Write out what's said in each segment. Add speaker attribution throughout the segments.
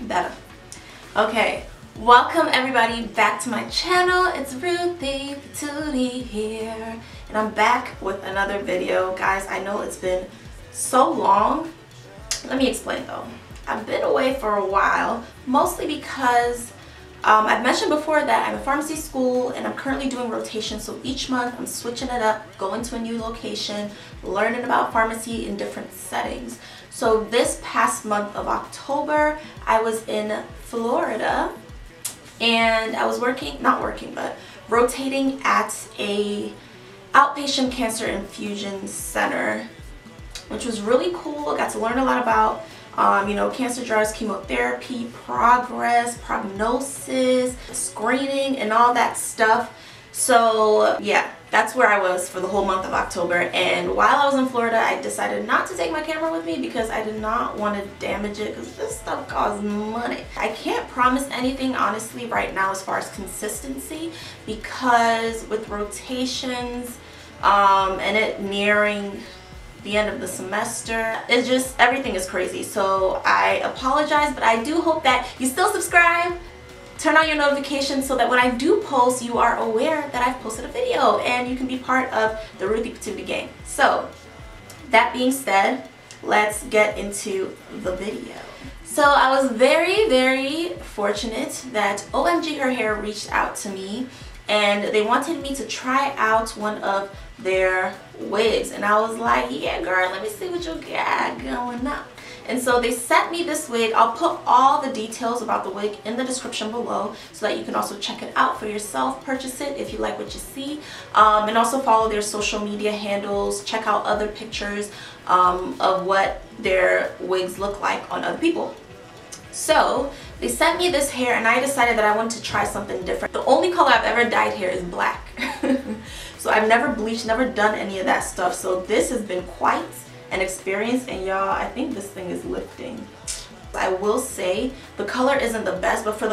Speaker 1: Better. Okay, welcome everybody back to my channel. It's Ruthie Patootie here, and I'm back with another video. Guys, I know it's been so long. Let me explain though. I've been away for a while, mostly because I've mentioned before that I'm in pharmacy school and I'm currently doing rotation, so each month I'm switching it up, going to a new location, learning about pharmacy in different settings. So this past month of October, I was in Florida and I was rotating at a outpatient cancer infusion center, which was really cool. I got to learn a lot about cancer drugs, chemotherapy, progress, prognosis, screening, and all that stuff. So yeah, that's where I was for the whole month of October. And while I was in Florida, I decided not to take my camera with me because I did not want to damage it, because this stuff costs money. I can't promise anything honestly right now as far as consistency, because with rotations and it nearing the end of the semester, it's just, everything is crazy. So I apologize, but I do hope that you still subscribe, turn on your notifications so that when I do post, you are aware that I've posted a video and you can be part of the Ruthie Patootie gang. So that being said, let's get into the video. So I was very fortunate that OMG Her Hair reached out to me and they wanted me to try out one of their wigs, and I was like, yeah girl, let me see what you got going on. And so they sent me this wig. I'll put all the details about the wig in the description below so that you can also check it out for yourself, purchase it if you like what you see, and also follow their social media handles, check out other pictures of what their wigs look like on other people. So they sent me this hair and I decided that I wanted to try something different. The only color I've ever dyed hair is black. So I've never bleached, never done any of that stuff. So this has been quite an experience, and y'all, I think this thing is lifting. I will say the color isn't the best, but for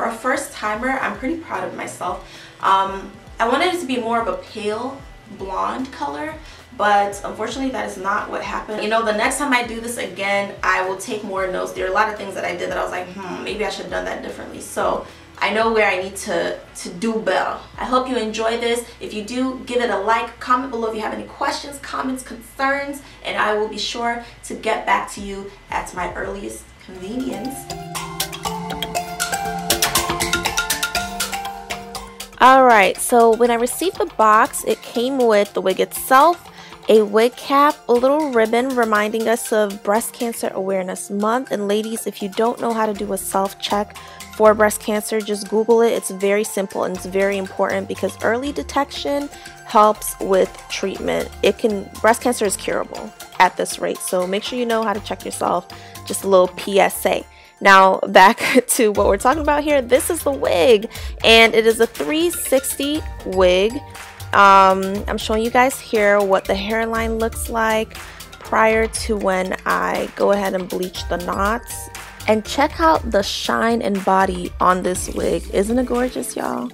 Speaker 1: a first timer, I'm pretty proud of myself. I wanted it to be more of a pale blonde color, but unfortunately that is not what happened. You know, the next time I do this again, I will take more notes. There are a lot of things that I did that I was like, maybe I should have done that differently. So I know where I need to do better. I hope you enjoy this. If you do, give it a like, comment below if you have any questions, comments, concerns, and I will be sure to get back to you at my earliest convenience. Alright, so when I received the box, it came with the wig itself, a wig cap, a little ribbon reminding us of Breast Cancer Awareness Month. And ladies, if you don't know how to do a self-check for breast cancer, just Google it. It's very simple and it's very important because early detection helps with treatment. Breast cancer is curable at this rate, so make sure you know how to check yourself. Just a little PSA. Now back to what we're talking about here. This is the wig, and it is a 360 wig. I'm showing you guys here what the hairline looks like prior to when I go ahead and bleach the knots. And check out the shine and body on this wig. Isn't it gorgeous, y'all?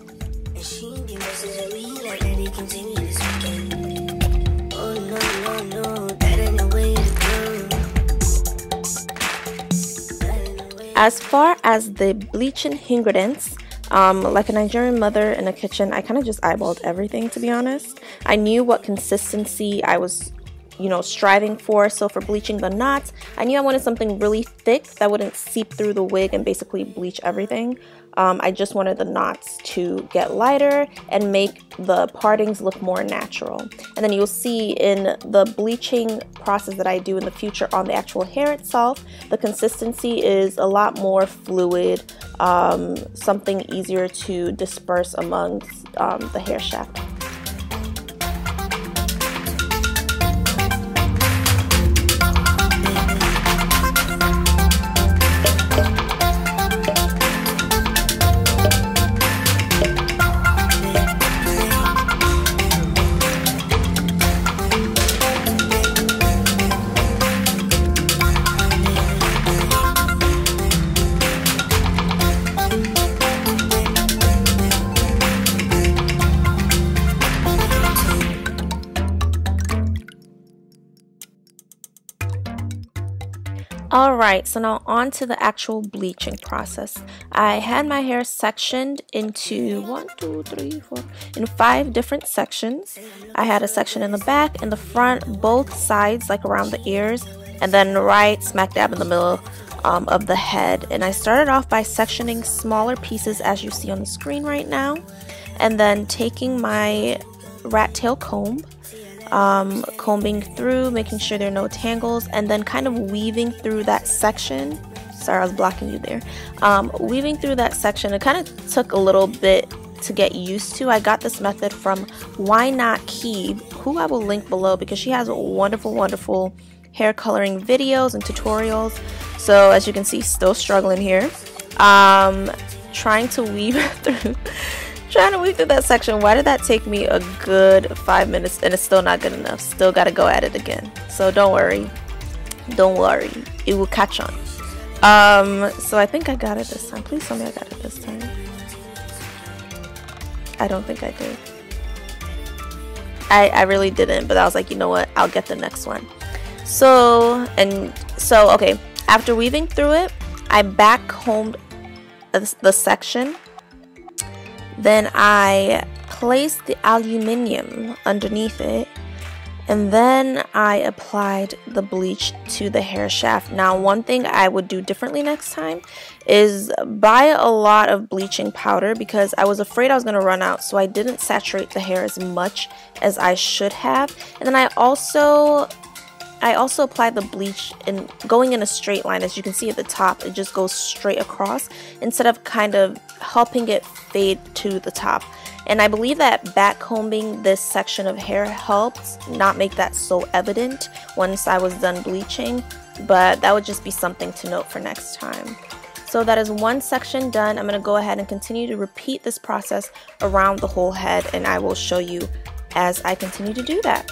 Speaker 1: As far as the bleaching ingredients, like a Nigerian mother in a kitchen, I kind of just eyeballed everything, to be honest. I knew what consistency I was striving for. So for bleaching the knots, I knew I wanted something really thick that wouldn't seep through the wig and basically bleach everything. I just wanted the knots to get lighter and make the partings look more natural. And then you'll see in the bleaching process that I do in the future on the actual hair itself, the consistency is a lot more fluid, something easier to disperse amongst the hair shaft.
Speaker 2: Alright, so now on to the actual bleaching process. I had my hair sectioned into 5 different sections. I had a section in the back, in the front, both sides, like around the ears, and then right smack dab in the middle of the head. And I started off by sectioning smaller pieces as you see on the screen right now, and then taking my rat tail comb, combing through, making sure there are no tangles, and then kind of weaving through that section. Sorry, I was blocking you there. Weaving through that section. It kind of took a little bit to get used to. I got this method from Why Not Keeb, who I will link below because she has wonderful hair coloring videos and tutorials. So as you can see, still struggling here. Trying to weave through that section. Why did that take me a good 5 minutes and it's still not good enough? Still gotta go at it again. So don't worry, it will catch on. So I think I got it this time. Please tell me I got it this time. I don't think I did. I really didn't, but I was like, you know what, I'll get the next one. So okay, after weaving through it, I back combed the section. Then I placed the aluminium underneath it, and then I applied the bleach to the hair shaft. Now, one thing I would do differently next time is buy a lot of bleaching powder because I was afraid I was going to run out, so I didn't saturate the hair as much as I should have. And then I also applied the bleach and going in a straight line. As you can see at the top, it just goes straight across instead of kind of helping it fade to the top. And I believe that back combing this section of hair helped not make that so evident once I was done bleaching, but that would just be something to note for next time. So that is one section done. I'm going to go ahead and continue to repeat this process around the whole head, and I will show you as I continue to do that.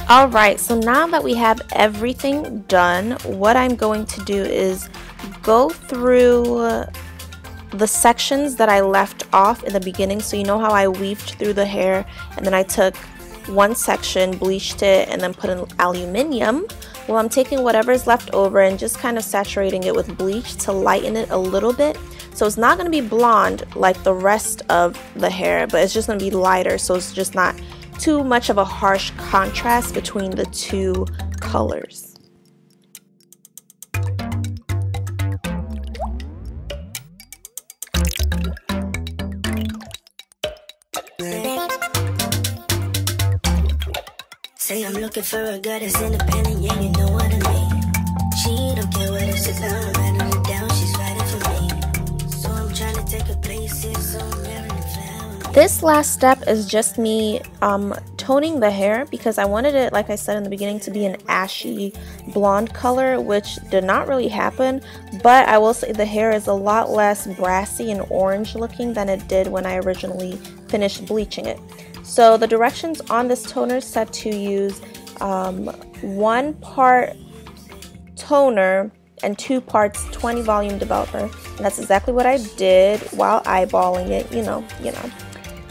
Speaker 2: Alright, so now that we have everything done, what I'm going to do is go through the sections that I left off in the beginning. So you know how I weaved through the hair and then I took one section, bleached it, and then put in aluminium. Well, I'm taking whatever's left over and just kind of saturating it with bleach to lighten it a little bit. So it's not going to be blonde like the rest of the hair, but it's just going to be lighter, so it's just not too much of a harsh contrast between the two colors.
Speaker 3: Say I'm looking for a girl that's independent, yeah, you know what I mean. She don't care what it says, I'm writing it down, she's fighting for me. So I'm trying to take her places, so I'm wearing a flower.
Speaker 2: This last step is just me toning the hair because I wanted it, like I said in the beginning, to be an ashy blonde color, which did not really happen. But I will say the hair is a lot less brassy and orange looking than it did when I originally finished bleaching it. So the directions on this toner said to use 1 part toner and 2 parts 20 volume developer, and that's exactly what I did while eyeballing it, you know.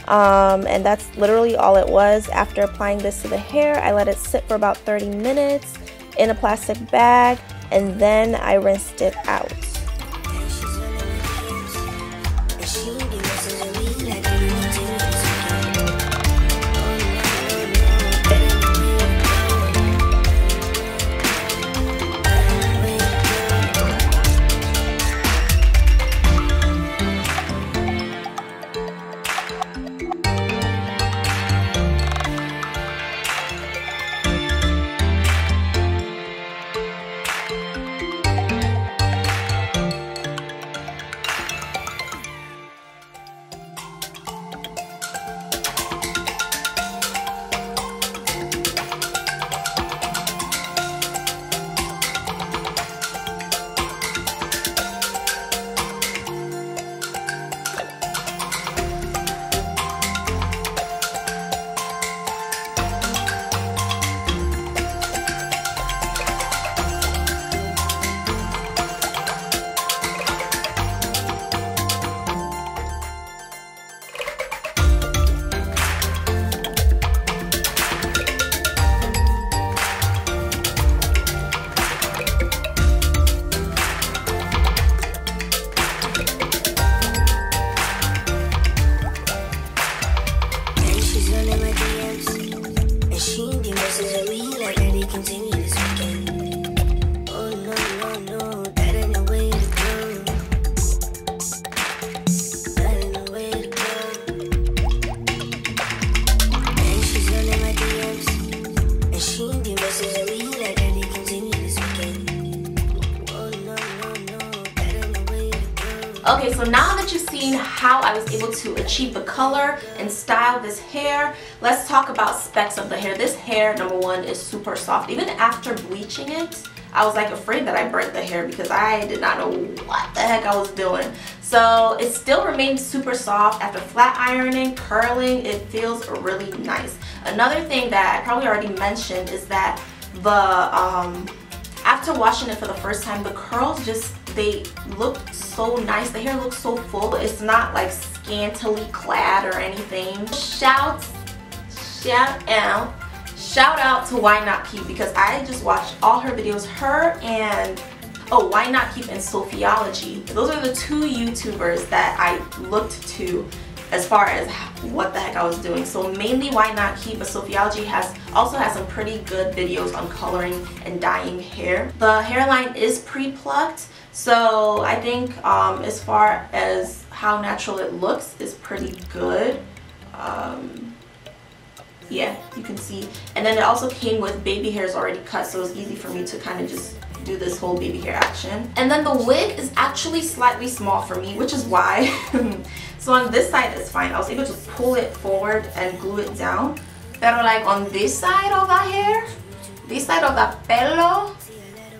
Speaker 2: And that's literally all it was. After applying this to the hair, I let it sit for about 30 minutes in a plastic bag, and then I rinsed it out.
Speaker 1: Okay, so now that you've seen how I was able to achieve the color and style this hair, let's talk about specs of the hair. This hair, number one, is super soft. Even after bleaching it, I was like afraid that I burnt the hair because I did not know what the heck I was doing. So it still remains super soft. After flat ironing, curling, it feels really nice. Another thing that I probably already mentioned is that the after washing it for the first time, the curls just, they look so nice. The hair looks so full. It's not like scantily clad or anything. Shout out to Why Not Keep, because I just watched all her videos. Her and Why Not Keep and Sophiology. Those are the two YouTubers that I looked to as far as what the heck I was doing. So mainly Why Not Keep, but Sophiology also has some pretty good videos on coloring and dyeing hair. The hairline is pre-plucked, so I think as far as how natural it looks is pretty good. Yeah, you can see. And then it also came with baby hairs already cut, so it's easy for me to kind of just do this whole baby hair action. And then the wig is actually slightly small for me, which is why so on this side it's fine. I was able to pull it forward and glue it down. But like on this side of the hair, this side of the pelo,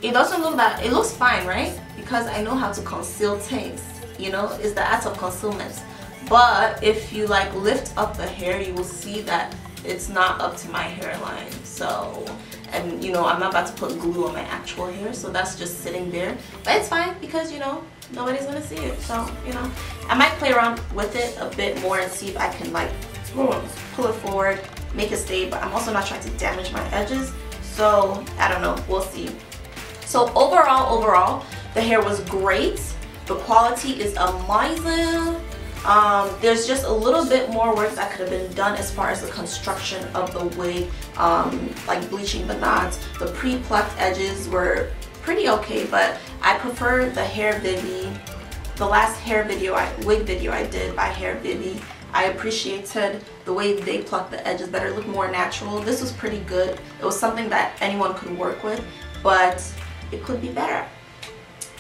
Speaker 1: it doesn't look that, it looks fine, right? Because I know how to conceal things, you know, it's the art of concealment. But if you like lift up the hair, you will see that it's not up to my hairline. So, and you know, I'm not about to put glue on my actual hair, so that's just sitting there. But it's fine because, you know, nobody's gonna see it. So, you know, I might play around with it a bit more and see if I can like pull it forward, make it stay, but I'm also not trying to damage my edges. So, I don't know, we'll see. So overall, the hair was great. The quality is amazing. There's just a little bit more work that could have been done as far as the construction of the wig, like bleaching the knots. The pre-plucked edges were pretty okay, but I prefer the Hair Vivi. The last wig video I did by Hair Vivi, I appreciated the way they plucked the edges better. It looked more natural. This was pretty good. It was something that anyone could work with, but it could be better.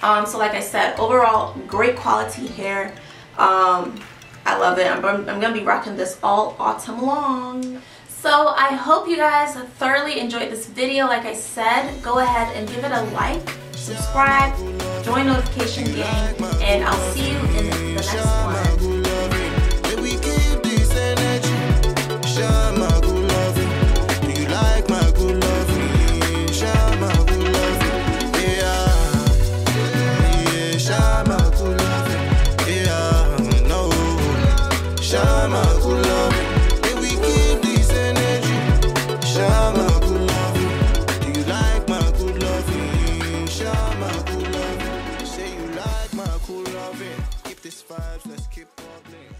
Speaker 1: So like I said, overall, great quality hair. I love it. I'm gonna be rocking this all autumn long. So I hope you guys thoroughly enjoyed this video. Like I said, go ahead and give it a like, subscribe, join notification gang, and I'll see you in the next one.
Speaker 4: This vibes, let's keep bubbling.